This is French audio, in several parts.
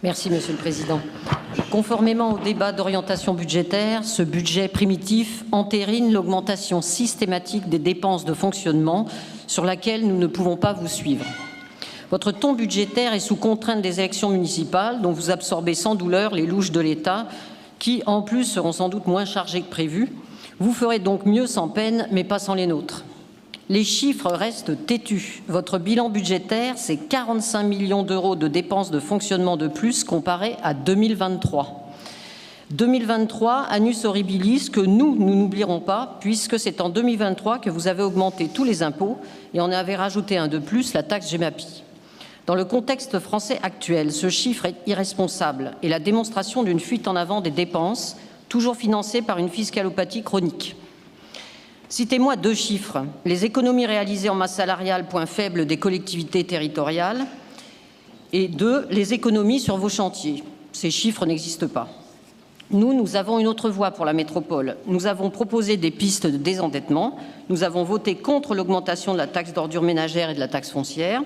Merci, Monsieur le Président. Conformément au débat d'orientation budgétaire, ce budget primitif entérine l'augmentation systématique des dépenses de fonctionnement sur laquelle nous ne pouvons pas vous suivre. Votre ton budgétaire est sous contrainte des élections municipales dont vous absorbez sans douleur les louches de l'État qui, en plus, seront sans doute moins chargées que prévu. Vous ferez donc mieux sans peine, mais pas sans les nôtres. Les chiffres restent têtus. Votre bilan budgétaire, c'est 45 millions d'euros de dépenses de fonctionnement de plus comparé à 2023. 2023, annus horribilis, que nous n'oublierons pas, puisque c'est en 2023 que vous avez augmenté tous les impôts et en avez rajouté un de plus, la taxe Gemapi. Dans le contexte français actuel, ce chiffre est irresponsable et la démonstration d'une fuite en avant des dépenses, toujours financées par une fiscalopathie chronique. Citez-moi 2 chiffres. Les économies réalisées en masse salariale, point faible des collectivités territoriales. Et 2, les économies sur vos chantiers. Ces chiffres n'existent pas. Nous avons une autre voie pour la métropole. Nous avons proposé des pistes de désendettement. Nous avons voté contre l'augmentation de la taxe d'ordures ménagères et de la taxe foncière.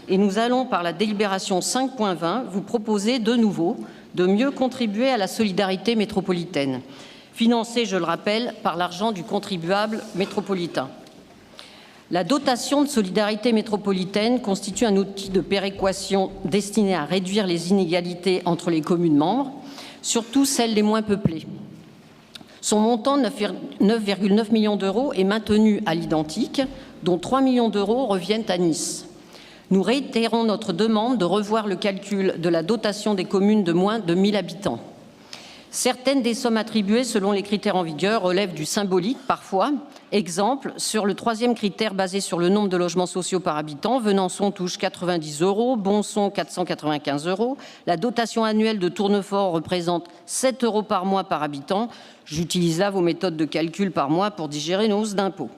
Et nous allons, par la délibération 5.20, vous proposer de nouveau de mieux contribuer à la solidarité métropolitaine, financée, je le rappelle, par l'argent du contribuable métropolitain. La dotation de solidarité métropolitaine constitue un outil de péréquation destiné à réduire les inégalités entre les communes membres, surtout celles les moins peuplées. Son montant, 9,9 millions d'euros, est maintenu à l'identique, dont 3 millions d'euros reviennent à Nice. Nous réitérons notre demande de revoir le calcul de la dotation des communes de moins de 1000 habitants. Certaines des sommes attribuées selon les critères en vigueur relèvent du symbolique parfois. Exemple, sur le 3e critère basé sur le nombre de logements sociaux par habitant, Venançon touche 90 €, Bonson 495 €. La dotation annuelle de Tournefort représente 7 € par mois par habitant. J'utilise là vos méthodes de calcul par mois pour digérer nos hausses d'impôts.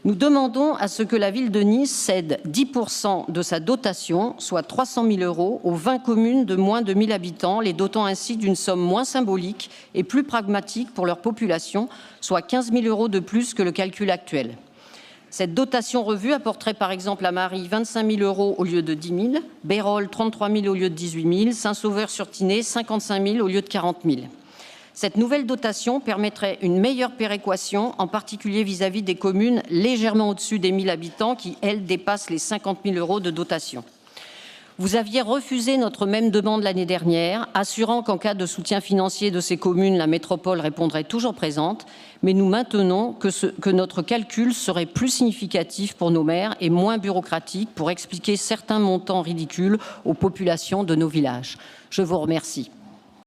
Nous demandons à ce que la ville de Nice cède 10% de sa dotation, soit 300 000 €, aux 20 communes de moins de 1000 habitants, les dotant ainsi d'une somme moins symbolique et plus pragmatique pour leur population, soit 15 000 € de plus que le calcul actuel. Cette dotation revue apporterait par exemple à Marie 25 000 € au lieu de 10 000, Bérol 33 000 au lieu de 18 000, Saint-Sauveur-sur-Tinée 55 000 au lieu de 40 000. Cette nouvelle dotation permettrait une meilleure péréquation, en particulier vis-à-vis des communes légèrement au-dessus des 1000 habitants qui, elles, dépassent les 50 000 € de dotation. Vous aviez refusé notre même demande l'année dernière, assurant qu'en cas de soutien financier de ces communes, la métropole répondrait toujours présente, mais nous maintenons que notre calcul serait plus significatif pour nos maires et moins bureaucratique pour expliquer certains montants ridicules aux populations de nos villages. Je vous remercie.